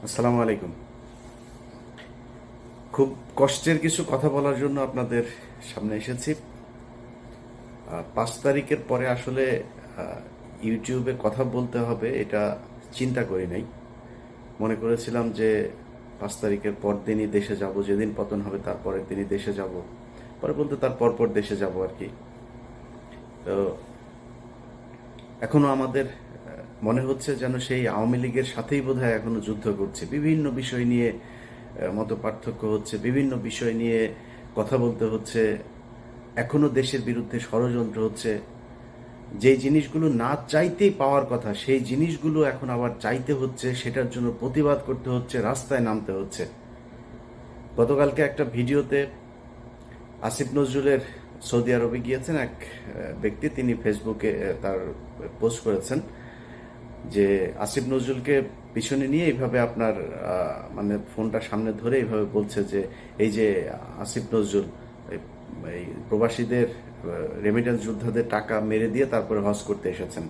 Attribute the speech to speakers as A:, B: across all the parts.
A: আসসালামু আলাইকুম। খুব কষ্টের কিছু কথা বলার জন্য আপনাদের সামনে এসেছি। 5 তারিখের পরে আসলে ইউটিউবে কথা বলতে হবে এটা চিন্তা করি নাই। মনে করেছিলাম যে 5 তারিখের পর দিনই দেশে যাব, যেদিন পতন হবে তার পরের দিনই দেশে যাব, পরে বলতে তার পরপর দেশে যাব আর কি। তো এখনো আমাদের মনে হচ্ছে যেন সেই আওয়ামী লীগের সাথেই বোধহয় এখনো যুদ্ধ করছে। বিভিন্ন বিষয় নিয়ে মত পার্থক্য হচ্ছে, বিভিন্ন বিষয় নিয়ে কথা বলতে হচ্ছে, এখনো দেশের বিরুদ্ধে ষড়যন্ত্র হচ্ছে। যেই জিনিসগুলো না চাইতেই পাওয়ার কথা সেই জিনিসগুলো এখন আবার চাইতে হচ্ছে, সেটার জন্য প্রতিবাদ করতে হচ্ছে, রাস্তায় নামতে হচ্ছে। গতকালকে একটা ভিডিওতে আসিফ নজরুলের সৌদি আরবে গিয়েছেন এক ব্যক্তি, তিনি ফেসবুকে তার পোস্ট করেছেন যে আসিফ নজরুলকে পিছনে নিয়ে এইভাবে আপনার মানে ফোনটা সামনে ধরে এইভাবে বলছে যে এই যে আসিফ নজরুল এই প্রবাসীদের রেমিটেন্স যোদ্ধাদের টাকা মেরে দিয়ে তারপরে হজ করতে এসেছেন।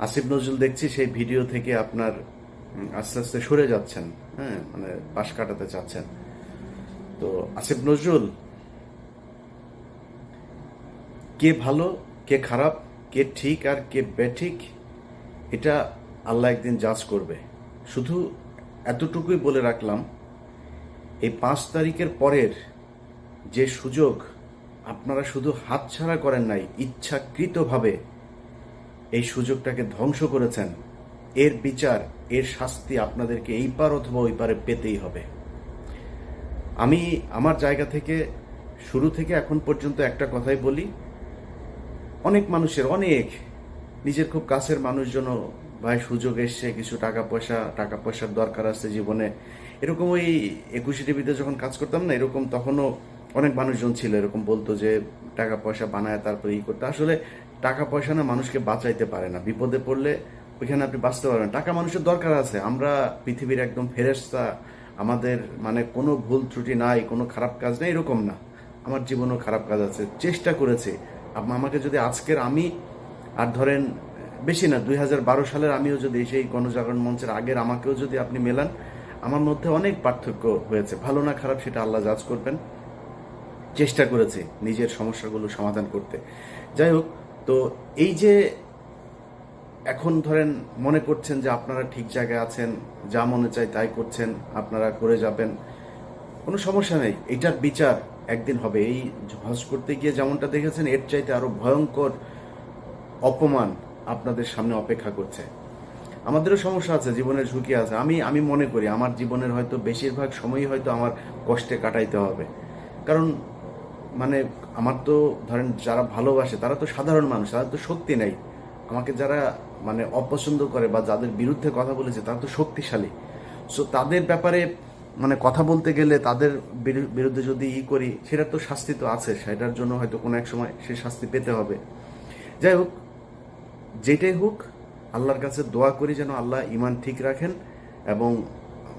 A: আসিফ নজরুল দেখছি সেই ভিডিও থেকে আপনার আস্তে আস্তে সরে যাচ্ছেন, হ্যাঁ, মানে পাশ কাটাতে চাচ্ছেন। তো আসিফ নজরুল, কে ভালো কে খারাপ, কে ঠিক আর কে বেঠিক, এটা আল্লাহ একদিন জাজ করবে। শুধু এতটুকুই বলে রাখলাম, এই 5 তারিখের পরের যে সুযোগ আপনারা শুধু হাতছাড়া করেন নাই, ইচ্ছাকৃতভাবে এই সুযোগটাকে ধ্বংস করেছেন। এর বিচার, এর শাস্তি আপনাদেরকে এই পার অথবা ওই পারে পেতেই হবে। আমি আমার জায়গা থেকে শুরু থেকে এখন পর্যন্ত একটা কথাই বলি, অনেক মানুষের, অনেক নিজের খুব কাছের মানুষজনও ভাই সুযোগ এসছে, কিছু টাকা পয়সার দরকার আছে জীবনে, এরকম ওই 21 টিভিতে যখন কাজ করতাম না, এরকম তখনও অনেক মানুষজন ছিল এরকম বলতো যে টাকা পয়সা বানায় তারপরে করতে। আসলে টাকা পয়সা না মানুষকে বাঁচাইতে পারে না, বিপদে পড়লে ওইখানে আপনি বাঁচতে পারবেন। টাকা মানুষের দরকার আছে, আমরা পৃথিবীর একদম ফেরেশতা, আমাদের মানে কোনো ভুল ত্রুটি নাই, কোনো খারাপ কাজ নেই, এরকম না। আমার জীবনেও খারাপ কাজ আছে, চেষ্টা করেছি। আমাকে যদি আজকের আমি আর ধরেন বেশি না 2012 সালের আমিও যদি সেই গণজাগরণ মঞ্চের আগের আমাকেও যদি আপনি মেলান, আমার মধ্যে অনেক পার্থক্য হয়েছে। ভালো না খারাপ সেটা আল্লাহ জাজ করবেন। চেষ্টা করেছি নিজের সমস্যাগুলো সমাধান করতে। যাই হোক, তো এই যে এখন ধরেন মনে করছেন যে আপনারা ঠিক জায়গায় আছেন, যা মনে চায় তাই করছেন, আপনারা করে যাবেন, কোনো সমস্যা নেই। এটার বিচার একদিন হবে। এই হজ করতে গিয়ে যেমনটা দেখেছেন, এর চাইতে আরো ভয়ঙ্কর অপমান আপনাদের সামনে অপেক্ষা করছে। আমাদেরও সমস্যা আছে, জীবনের ঝুঁকি আছে। আমি মনে করি আমার জীবনের হয়তো বেশিরভাগ সময়ই হয়তো আমার কষ্টে কাটাইতে হবে। কারণ মানে আমার তো ধরেন যারা ভালোবাসে তারা তো সাধারণ মানুষ, তাদের তো শক্তি নাই। আমাকে যারা মানে অপছন্দ করে বা যাদের বিরুদ্ধে কথা বলেছে তারা তো শক্তিশালী। সো তাদের ব্যাপারে মানে কথা বলতে গেলে, তাদের বিরুদ্ধে যদি করি, সেটার তো শাস্তি তো আছে, সেটার জন্য হয়তো কোনো এক সময় সে শাস্তি পেতে হবে। যাই হোক, যেটাই হোক, আল্লাহর কাছে দোয়া করি যেন আল্লাহ ইমান ঠিক রাখেন এবং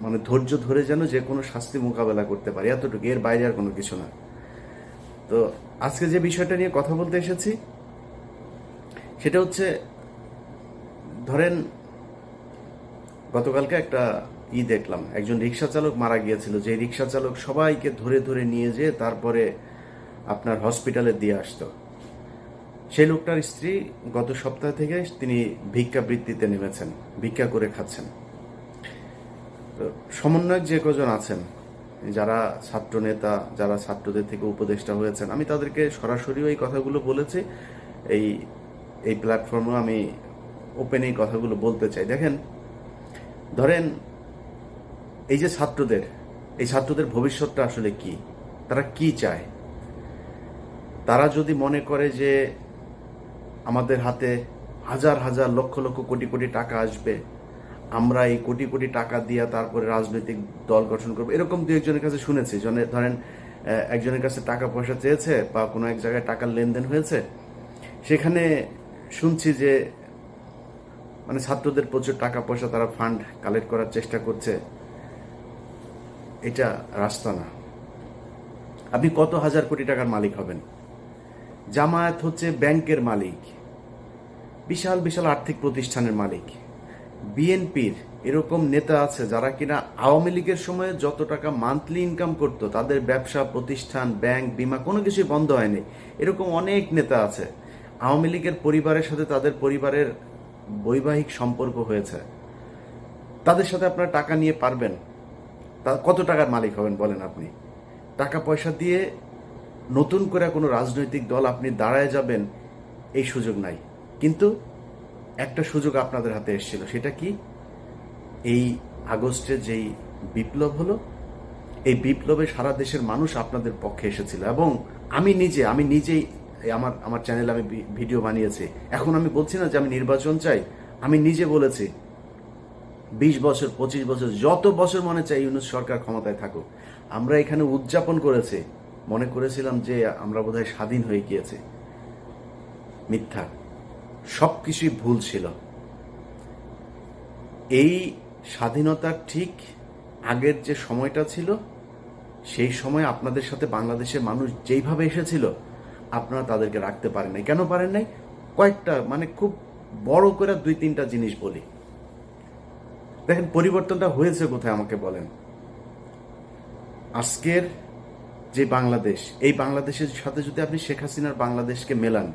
A: মানে ধৈর্য ধরে যেন যে কোনো শাস্তি মোকাবেলা করতে পারি, এতটুকু, এর বাইরে আর কোনো কিছু না। তো আজকে যে বিষয়টা নিয়ে কথা বলতে এসেছি সেটা হচ্ছে, ধরেন গতকালকে একটা দেখলাম, একজন রিক্সা চালক মারা গিয়েছিল। যে রিক্সা চালক সবাইকে ধরে ধরে নিয়ে যেয়ে তারপরে আপনার হসপিটালে দিয়ে আসতো। সেই লোকটার স্ত্রী গত সপ্তাহ থেকে তিনি ভিক্ষাবৃত্তিতে নেমেছেন, ভিক্ষা করে খাচ্ছেন। তো সমন্বয়ক যে কজন আছেন, যারা ছাত্র নেতা, যারা ছাত্রদের থেকে উপদেষ্টা হয়েছেন, আমি তাদেরকে সরাসরিও এই কথাগুলো বলেছি। এই এই প্ল্যাটফর্মে আমি ওপেন এই কথাগুলো বলতে চাই। দেখেন, ধরেন এই যে ছাত্রদের, এই ছাত্রদের ভবিষ্যৎটা আসলে কি, তারা কি চায়? তারা যদি মনে করে যে আমাদের হাতে হাজার হাজার লক্ষ লক্ষ কোটি কোটি টাকা আসবে, আমরা এই কোটি কোটি টাকা দিয়ে তারপরে রাজনৈতিক দল গঠন করবো, এরকম দু একজনের কাছে শুনেছি। ধরেন একজনের কাছে টাকা পয়সা চেয়েছে বা কোনো এক জায়গায় টাকার লেনদেন হয়েছে, সেখানে শুনছি যে মানে ছাত্রদের প্রচুর টাকা পয়সা তারা ফান্ড কালেক্ট করার চেষ্টা করছে। এটা রাস্তা না। আপনি কত হাজার কোটি টাকার মালিক হবেন? জামায়াত হচ্ছে ব্যাংকের মালিক, বিশাল বিশাল আর্থিক প্রতিষ্ঠানের মালিক। বিএনপির এরকম নেতা আছে যারা কিনা আওয়ামী লীগের সময় যত টাকা মান্থলি ইনকাম করতো, তাদের ব্যবসা প্রতিষ্ঠান, ব্যাংক, বিমা কোনো কিছুই বন্ধ হয়নি। এরকম অনেক নেতা আছে। আওয়ামী লীগের পরিবারের সাথে তাদের পরিবারের বৈবাহিক সম্পর্ক হয়েছে। তাদের সাথে আপনারা টাকা নিয়ে পারবেন? কত টাকার মালিক হবেন বলেন আপনি? টাকা পয়সা দিয়ে নতুন করে কোনো রাজনৈতিক দল আপনি দাঁড়ায় যাবেন, এই সুযোগ নাই। কিন্তু একটা সুযোগ আপনাদের হাতে এসেছিল, সেটা কি? এই আগস্টে যেই বিপ্লব হলো, এই বিপ্লবে সারা দেশের মানুষ আপনাদের পক্ষে এসেছিল। এবং আমি নিজেই আমার চ্যানেলে আমি ভিডিও বানিয়েছি। এখন আমি বলছি না যে আমি নির্বাচন চাই, আমি নিজে বলেছি 20 বছর 25 বছর যত বছর মনে চাই ইউনূস সরকার ক্ষমতায় থাকুক। আমরা এখানে উদযাপন করেছি, মনে করেছিলাম যে আমরা বোধহয় স্বাধীন হয়ে গিয়েছি। মিথ্যা, সবকিছুই ভুল ছিল। এই স্বাধীনতার ঠিক আগের যে সময়টা ছিল, সেই সময় আপনাদের সাথে বাংলাদেশের মানুষ যেইভাবে এসেছিল, আপনারা তাদেরকে রাখতে পারেন নাই। কেন পারেন নাই? কয়েকটা, মানে খুব বড় করে 2-3টা জিনিস বলি। দেখেন পরিবর্তনটা হয়েছে কোথায় আমাকে বলেন। আজকের যে বাংলাদেশ, এই বাংলাদেশের সাথে যদি আপনি শেখ হাসিনার বাংলাদেশকে মেলান,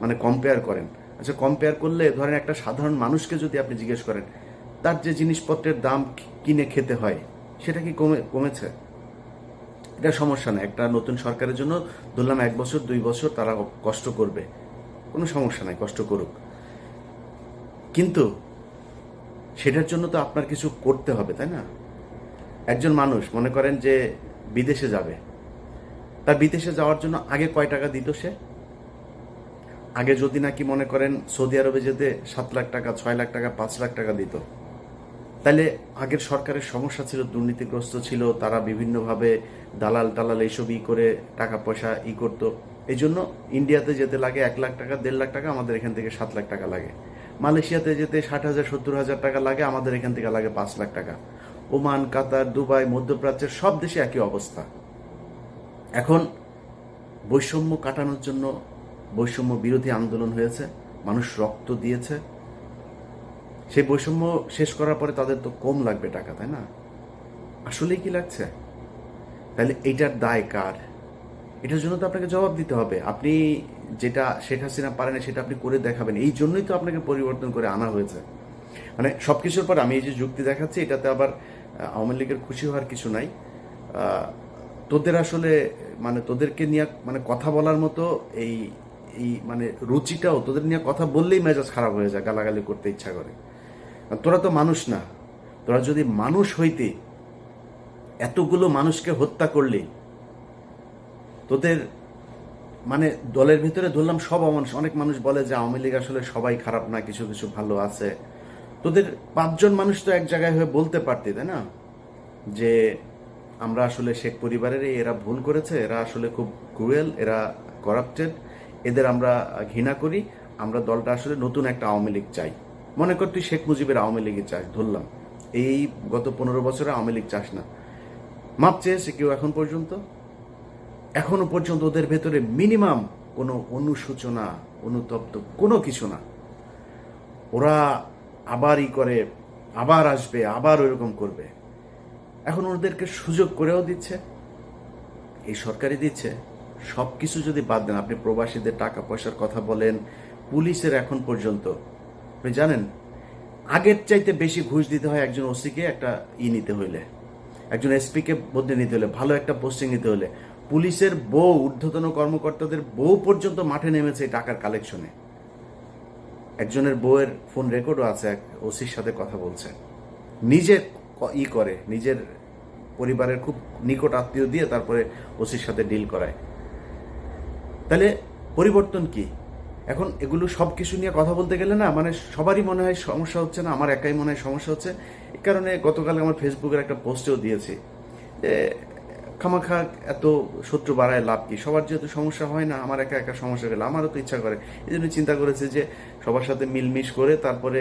A: মানে কম্পেয়ার করেন, আচ্ছা কম্পেয়ার করলে ধরেন একটা সাধারণ মানুষকে যদি আপনি জিজ্ঞেস করেন তার যে জিনিসপত্রের দাম কিনে খেতে হয়, সেটা কি কমেছে? এটা সমস্যা না। একটা নতুন সরকারের জন্য ধরলাম 1 বছর 2 বছর তারা কষ্ট করবে, কোনো সমস্যা নাই, কষ্ট করুক। কিন্তু সেটার জন্য তো আপনার কিছু করতে হবে, তাই না? একজন মানুষ মনে করেন যে বিদেশে যাবে, তার বিদেশে যাওয়ার জন্য আগে কয় টাকা দিত সে? আগে যদি নাকি মনে করেন সৌদি আরবে যেতে 7 লাখ টাকা, 6 লাখ টাকা, 5 লাখ টাকা দিত, তাহলে আগের সরকারের সমস্যা ছিল, দুর্নীতিগ্রস্ত ছিল, তারা বিভিন্নভাবে দালাল এইসব করে টাকা পয়সা করতো। এই জন্য ইন্ডিয়াতে যেতে লাগে 1 লাখ টাকা, 1.5 লাখ টাকা, আমাদের এখান থেকে 7 লাখ টাকা লাগে। মালয়েশিয়াতে যেতে 60,000 70,000 টাকা লাগে, আমাদের এখান থেকে লাগে 5 লাখ টাকা। ওমান, কাতার, দুবাই, মধ্যপ্রাচ্যের সব দেশে একই অবস্থা। এখন বৈষম্য কাটানোর জন্য বৈষম্য বিরোধী আন্দোলন হয়েছে, মানুষ রক্ত দিয়েছে। সেই বৈষম্য শেষ করার পরে তাদের তো কম লাগবে টাকা, তাই না? আসলেই কি লাগছে? তাহলে এইটার দায় কার? এটার জন্য তো আপনাকে জবাব দিতে হবে। আপনি যেটা শেখ হাসিনা পারে না সেটা আপনি করে দেখাবেন। এই জন্যই তো আপনাকে পরিবর্তন করে আনা হয়েছে। মানে সবকিছুর পর আমি এই যে যুক্তি দেখাচ্ছি, এটাতে আবার আওয়ামী লীগের খুশি হওয়ার কিছু নাই। তোদের আসলে মানে তোদেরকে নিয়ে মানে কথা বলার মতো এই এই মানে রুচিটাও, তোদের নিয়ে কথা বললেই মেজাজ খারাপ হয়ে যায়, গালাগালি করতে ইচ্ছা করে। তোরা তো মানুষ না। তোরা যদি মানুষ হইতে এতগুলো মানুষকে হত্যা করলি, তোদের মানে দলের ভিতরে ধরলাম সব অমানুষ। অনেক মানুষ বলে যে আওয়ামী লীগ আসলে সবাই খারাপ না, কিছু কিছু ভালো আছে। তোদের 5 জন মানুষ তো এক জায়গায় হয়ে বলতে পারতি, তাই না, যে আমরা আসলে শেখ পরিবারের এরা ভুল করেছে, এরা আসলে খুব ক্রুয়েল, এরা করাপ্টেড, এদের আমরা ঘৃণা করি, আমরা দলটা আসলে নতুন একটা আওয়ামী লীগ চাই। মনে কর তুই শেখ মুজিবের আওয়ামী লীগই চাস, ধরলাম এই গত 15 বছরে আওয়ামী লীগ চাস না। মাপ চেয়েছে কেউ এখনো পর্যন্ত ওদের ভেতরে মিনিমাম কোনো অনুশোচনা, অনুতপ্ত কোনো কিছু না। ওরা আবার করে, আবার আসবে, আবার ওইরকম করবে। এখন ওদেরকে সুযোগ করেও দিচ্ছে, এই সরকারই দিচ্ছে। সব কিছু যদি বাদ দেন, আপনি প্রবাসীদের টাকা পয়সার কথা বলেন, পুলিশের এখন পর্যন্ত আপনি জানেন আগের চাইতে বেশি ঘুষ দিতে হয় একজন ওসিকে একটা নিতে হইলে, একজন এসপিকে বদলে নিতে হলে, ভালো একটা পোস্টিং নিতে হলে। পুলিশের বউ, ঊর্ধ্বতন কর্মকর্তাদের বউ পর্যন্ত মাঠে নেমেছে টাকার কালেকশনে। একজনের বউয়ের ফোন রেকর্ডও আছে, এক ওসির সাথে কথা বলছে, নিজে করে, নিজের পরিবারের খুব নিকট আত্মীয় দিয়ে তারপরে ওসির সাথে ডিল করায়। তাহলে পরিবর্তন কি? এখন এগুলো সব কিছু নিয়ে কথা বলতে গেলে না, মানে সবারই মনে হয় সমস্যা হচ্ছে না, আমার একাই মনে হয় সমস্যা হচ্ছে। এই কারণে গতকাল আমার ফেসবুকের একটা পোস্টেও দিয়েছি যে খামাখা এত শত্রু বাড়ায় লাভ কি? সবার যেহেতু সমস্যা হয় না, আমার একা একা সমস্যা গেলে আমারও তো ইচ্ছা করে। এই জন্য চিন্তা করেছে যে সবার সাথে মিলমিশ করে তারপরে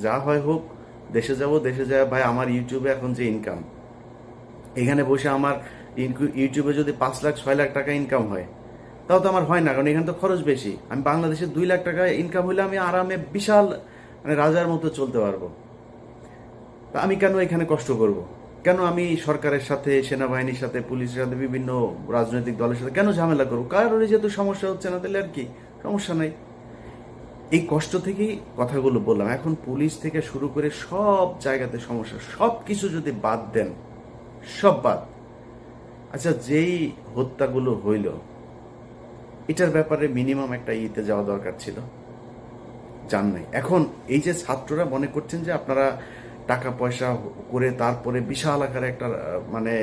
A: যা হয় হোক, দেশে যাব, দেশে যায় ভাই আমার ইউটিউবে এখন যে ইনকাম, এখানে বসে আমার ইউটিউবে যদি 5 লাখ 6 লাখ টাকা ইনকাম হয়, তাও তো আমার হয় না, কারণ এখানে তো খরচ বেশি। আমি বাংলাদেশে 2 লাখ টাকা ইনকাম হলে আমি আরামে বিশাল মানে রাজার মতো চলতে পারবো। তা আমি কেন এখানে কষ্ট করব? কেন আমি সরকারের সাথে, সেনাবাহিনীর সাথে, পুলিশের সাথে, বিভিন্ন রাজনৈতিক দলের সাথে কেন ঝামেলা করবো? কারোর যেহেতু সমস্যা হচ্ছে না, তাহলে আর কি, সমস্যা নাই। এই কষ্ট থেকেই কথাগুলো বললাম। এখন পুলিশ থেকে শুরু করে সব জায়গাতে সমস্যা, সব কিছু যদি বাদ দেন, সব বাদ। আচ্ছা, যেই হত্যাগুলো হইল, এটার ব্যাপারে মিনিমাম একটা ইতে যাওয়া দরকার ছিল, যান নাই। এখন এই যে ছাত্ররা মনে করছেন যে আপনারা টাকা পয়সা করে তারপরে বিশাল আকারে একটা মানে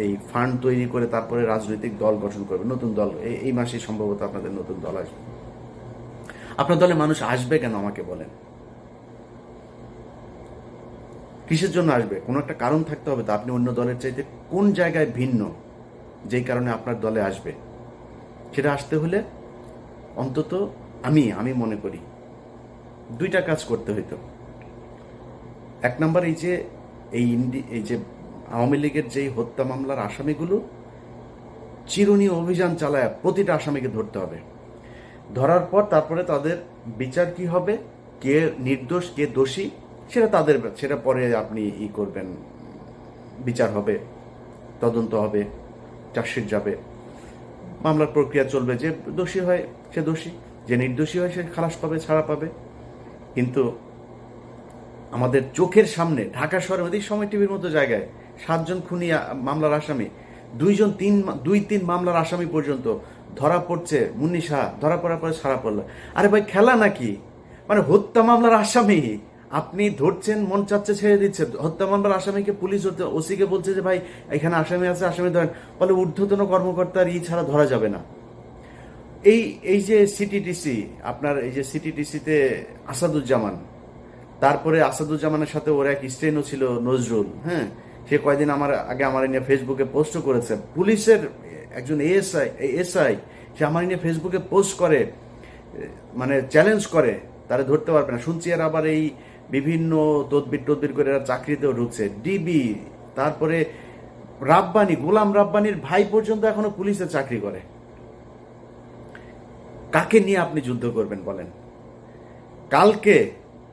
A: এই ফান্ড তৈরি করে তারপরে রাজনৈতিক দল গঠন করবে, নতুন দল। এই মাসে সম্ভবত আপনাদের নতুন দল আসবে। আপনার দলে মানুষ আসবে কেন আমাকে বলেন? কিসের জন্য আসবে? কোনো একটা কারণ থাকতে হবে। তো আপনি অন্য দলের চাইতে কোন জায়গায় ভিন্ন, যেই কারণে আপনার দলে আসবে? সেটা আসতে হলে অন্তত আমি মনে করি দুইটা কাজ করতে হইতো। এক নম্বর, এই যে আওয়ামী লীগের যেই হত্যা মামলার আসামিগুলো, চিরুনি অভিযান চালায় প্রতিটা আসামিকে ধরতে হবে। ধরার পর তারপরে তাদের বিচার কি হবে, কে নির্দোষ কে দোষী, সেটা পরে আপনি করবেন, বিচার হবে, তদন্ত হবে, চার্জশিট যাবে, মামলার প্রক্রিয়া চলবে। যে দোষী হয় সে দোষী, যে নির্দোষী হয় সে খালাস পাবে, ছাড়া পাবে। কিন্তু আমাদের চোখের সামনে ঢাকা শহরের মধ্যে সময় টিভির মতো জায়গায় 7 জন খুনি মামলার আসামি, 2-3 মামলার আসামি পর্যন্ত ধরা পড়ছে। মুন্নি শাহ ধরা পড়ার পরে ছাড়া পড়লো। আরে ভাই, খেলা নাকি? মানে হত্যা মামলার আসামি আপনি ধরছেন, মন চাচ্ছে ছেড়ে দিচ্ছে। হত্যা মামলার আসামিকে পুলিশ ওসিকে বলছে যে ভাই এখানে আসামি আছে, আসামি ধরেন। বলে ঊর্ধ্বতন কর্মকর্তার ছাড়া ধরা যাবে না। এই যে সিটিটিসি, আপনার এই যে সিটিটিসিতে আসাদুজ্জামান, তারপরে আসাদুজ্জামানের সাথে ওর এক স্ট্রেনও ছিল নজরুল, হ্যাঁ, সে কয়েকদিন আমার নিয়ে ফেসবুকে পোস্ট করেছে। পুলিশের একজন এসআই সে আমার নিয়ে ফেসবুকে পোস্ট করে, মানে চ্যালেঞ্জ করে, তারা ধরতে পারবে না। শুনছি আর আবার এই বিভিন্ন তদবির করে এরা চাকরিতেও ঢুকছে। ডিবি, তারপরে গোলাম রাব্বানির ভাই পর্যন্ত এখনো পুলিশে চাকরি করে। কাকে নিয়ে আপনি যুদ্ধ করবেন বলেন? কালকে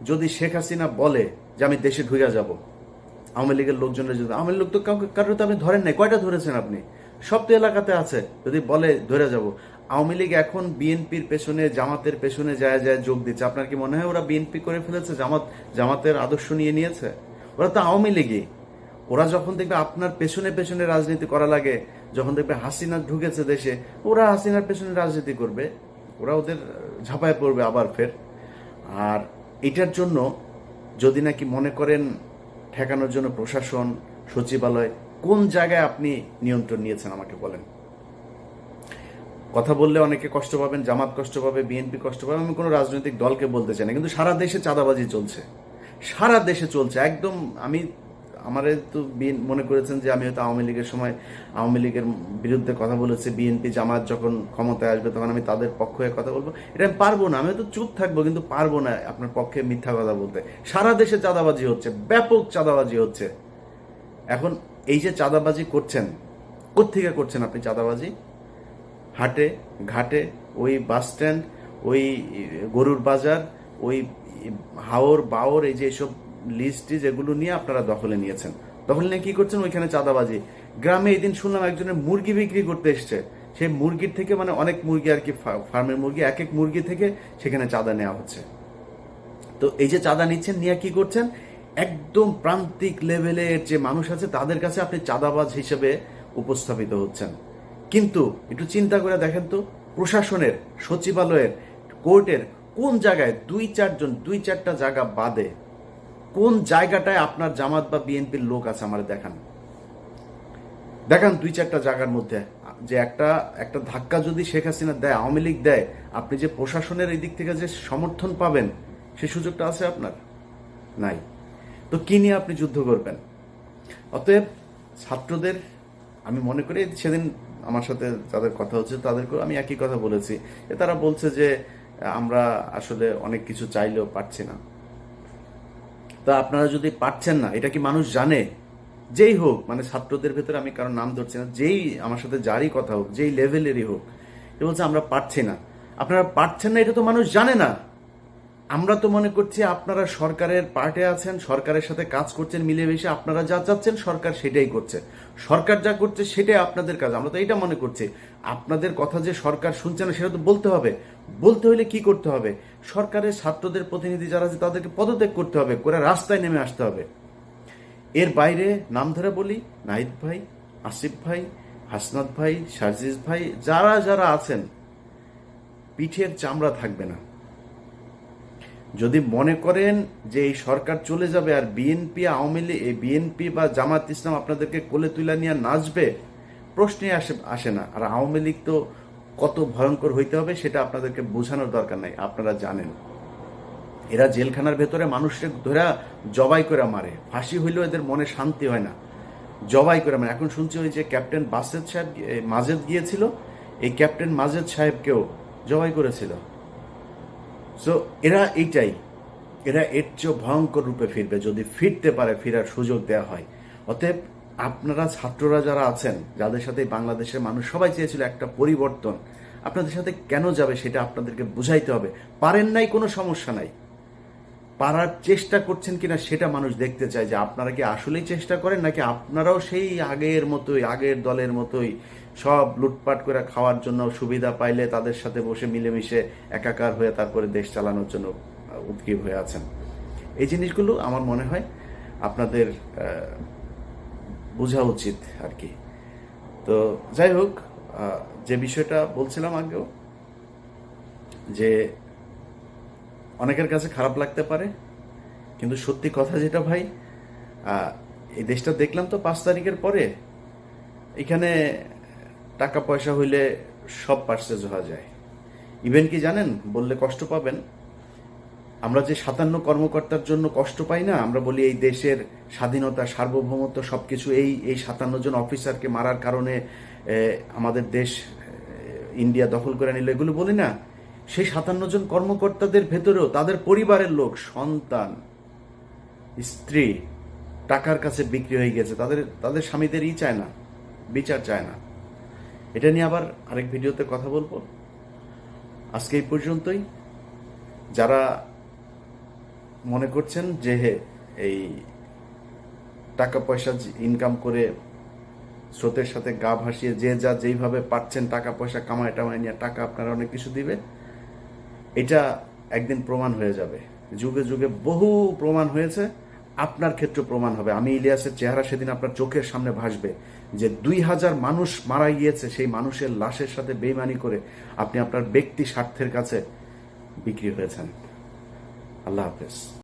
A: যদি শেখ হাসিনা বলে যে আমি দেশে ঢুকে যাব, আওয়ামী লীগের লোকজনের যদি, আওয়ামী লোক তো কারো তো আপনি ধরেন নাই, কয়টা ধরেছেন আপনি? সব তো এলাকাতে আছে। যদি বলে ধরে যাব, আওয়ামী লীগ এখন বিএনপির পেছনে, জামাতের পেছনে যায় যোগ দিচ্ছে। আপনার কি মনে হয় ওরা বিএনপি করে ফেলেছে, জামাতের আদর্শ নিয়ে নিয়েছে? ওরা তো আওয়ামী লীগই। ওরা যখন দেখবে আপনার পেছনে পেছনে রাজনীতি করা লাগে, যখন দেখবে হাসিনা ঢুকেছে দেশে, ওরা হাসিনার পেছনে রাজনীতি করবে, ওরা ওদের ঝাঁপায় পড়বে আবার ফের। আর এটার জন্য যদি নাকি মনে করেন ঠেকানোর জন্য প্রশাসন, সচিবালয়, কোন জায়গায় আপনি নিয়ন্ত্রণ নিয়েছেন আমাকে বলেন? কথা বললে অনেকে কষ্ট পাবেন, জামাত কষ্ট পাবে, বিএনপি কষ্ট পাবে, আমি কোনো রাজনৈতিক দলকে বলতে চাই না, কিন্তু সারা দেশে চাঁদাবাজি চলছে, সারা দেশে চলছে একদম। আমারে তো মনে করেছেন যে আমি হয়তো আওয়ামী লীগের সময় আওয়ামী লীগের বিরুদ্ধে কথা বলেছি, বিএনপি জামাত যখন ক্ষমতায় আসবে তখন আমি তাদের পক্ষ হয়ে কথা বলবো। এটা আমি পারবো না, আমি হয়তো চুপ থাকবো, কিন্তু পারবো না আপনার পক্ষে মিথ্যা কথা বলতে। সারা দেশে চাঁদাবাজি হচ্ছে, ব্যাপক চাঁদাবাজি হচ্ছে। এখন এই যে চাঁদাবাজি করছেন, কোত্থেকে করছেন আপনি চাঁদাবাজি? হাটে ঘাটে, ওই বাস স্ট্যান্ড, ওই গরুর বাজার, ওই হাওর বাওর, এই যে এসব লিস্ট যেগুলো নিয়ে আপনারা দখলে নিয়েছেন, দখলে নিয়ে কি করছেন? ওইখানে চাঁদাবাজি। গ্রামে এই দিন শুনলাম একজনের মুরগি বিক্রি করতে এসছে, সেই মুরগির থেকে, মানে অনেক মুরগি আর কি, ফার্মের মুরগি, এক এক মুরগি থেকে সেখানে চাঁদা নেওয়া হচ্ছে। তো এই যে চাঁদা নিচ্ছেন, নিয়ে কি করছেন? একদম প্রান্তিক লেভেলের যে মানুষ আছে তাদের কাছে আপনি চাঁদাবাজ হিসেবে উপস্থাপিত হচ্ছেন। কিন্তু একটু চিন্তা করে দেখেন তো, প্রশাসনের, সচিবালয়ের, কোর্টের কোন জায়গায় 2-4টা জায়গা বাদে কোন জায়গাটায় আপনার জামাত বা বিএনপির লোক আছে? আমার দেখান 2-4টা জায়গার মধ্যে যে একটা ধাক্কা যদি শেখ হাসিনা দেয়, আওয়ামী লীগ দেয়, আপনি যে প্রশাসনের এই দিক থেকে যে সমর্থন পাবেন, সেই সুযোগটা আছে আপনার? নাই। তো কি নিয়ে আপনি যুদ্ধ করবেন? অতএব ছাত্রদের আমি মনে করি, সেদিন আমার সাথে যাদের কথা হচ্ছে তাদেরকে আমি একই কথা বলেছি, যে তারা বলছে যে আমরা আসলে অনেক কিছু চাইলেও পারছি না। তা আপনারা যদি পারছেন না, এটা কি মানুষ জানে? যেই হোক, মানে ছাত্রদের ভেতরে আমি কারণ নাম ধরছি না, যেই আমার সাথে যারই কথা হোক, যেই লেভেলেরই হোক, এ বলছে আমরা পারছি না। আপনারা পারছেন না, এটা তো মানুষ জানে না। আমরা তো মনে করছি আপনারা সরকারের পার্টে আছেন, সরকারের সাথে কাজ করছেন মিলেমিশে, আপনারা যা চাচ্ছেন সরকার সেটাই করছে, সরকার যা করছে সেটাই আপনাদের কাজ। আমরা তো এটা মনে করছি আপনাদের কথা যে সরকার শুনছে না সেটা তো বলতে হবে। বলতে হলে কি করতে হবে? সরকারের ছাত্রদের প্রতিনিধি যারা আছে তাদেরকে পদত্যাগ করতে হবে, করে রাস্তায় নেমে আসতে হবে। এর বাইরে নাম ধরে বলি, নাহিদ ভাই, আসিফ ভাই, হাসনাত ভাই, সার্জিস ভাই, যারা যারা আছেন, পিঠের চামড়া থাকবে না। যদি মনে করেন যে এই সরকার চলে যাবে আর বিএনপি আওয়ামী লীগ, বিএনপি বা জামাত ইসলাম আপনাদেরকে কোলে তুলে নিয়ে নাচবে, প্রশ্নে আসে না। আর আওয়ামী লীগ তো কত ভয়ঙ্কর হইতে হবে সেটা আপনাদেরকে বোঝানোর দরকার নাই, আপনারা জানেন। এরা জেলখানার ভেতরে মানুষকে ধরে জবাই করে মারে, ফাঁসি হইলেও এদের মনে শান্তি হয় না, জবাই করে মারে। এখন শুনছি ওই যে ক্যাপ্টেন বাসেদ সাহেব মাজেদ গিয়েছিল, এই ক্যাপ্টেন মাজেদ সাহেবকেও জবাই করেছিল। সো এরা এইটাই, এরা এর চেয়েও ভয়ঙ্কর রূপে ফিরবে যদি ফিরতে পারে, ফেরার সুযোগ দেওয়া হয়। অতএব আপনারা ছাত্ররা যারা আছেন, যাদের সাথে বাংলাদেশের মানুষ সবাই চেয়েছিল একটা পরিবর্তন, আপনাদের সাথে কেন যাবে সেটা আপনাদেরকে বুঝাইতে হবে। পারেন নাই কোনো সমস্যা নাই, পারার চেষ্টা করছেন কিনা সেটা মানুষ দেখতে চায়, যে আপনারা কি আসলেই চেষ্টা করেন নাকি আপনারাও সেই আগের মতোই, আগের দলের মতোই সব লুটপাট করে খাওয়ার জন্য, সুবিধা পাইলে তাদের সাথে বসে মিলেমিশে একাকার হয়ে তারপরে দেশ চালানোর জন্য উদ্গ্রীব হয়ে আছেন। এই জিনিসগুলো আমার মনে হয় আপনাদের বোঝা উচিত আর কি। তো যাই হোক, যে বিষয়টা বলছিলাম আগেও, যে অনেকের কাছে খারাপ লাগতে পারে, কিন্তু সত্যি কথা যেটা ভাই, এই দেশটা দেখলাম তো 5 তারিখের পরে, এখানে টাকা পয়সা হইলে সব পার্সেজ হওয়া যায়। ইভেন কি জানেন, বললে কষ্ট পাবেন, আমরা যে 57 কর্মকর্তার জন্য কষ্ট পাই না, আমরা বলি এই দেশের স্বাধীনতা, সার্বভৌমত্ব সবকিছু এই 57 জন অফিসারকে মারার কারণে আমাদের দেশ ইন্ডিয়া দখল করে নিল, এগুলো বলি না। সেই 57 জন কর্মকর্তাদের ভেতরেও তাদের পরিবারের লোক, সন্তান, স্ত্রী টাকার কাছে বিক্রি হয়ে গেছে, তাদের স্বামীদেরই চায় না, বিচার চায় না। এটা নিয়ে আবার আরেক ভিডিওতে কথা বলবো। আজকে এই পর্যন্তই। যারা মনে করছেন যে এই টাকা পয়সা ইনকাম করে স্রোতের সাথে গা ভাসিয়ে যে যা যেইভাবে পাচ্ছেন টাকা পয়সা কামায় টামায় নিয়ে টাকা আপনারা অনেক কিছু দিবে, এটা একদিন প্রমাণ হয়ে যাবে। যুগে যুগে বহু প্রমাণ হয়েছে, আপনার ক্ষেত্রে প্রমাণ হবে। আমি ইলিয়াসের চেহারা সেদিন আপনার চোখের সামনে ভাসবে, যে 2000 মানুষ মারা গিয়েছে, সেই মানুষের লাশের সাথে বেইমানি করে আপনি আপনার ব্যক্তি স্বার্থের কাছে বিক্রি হয়েছেন। আল্লাহ হাফেজ।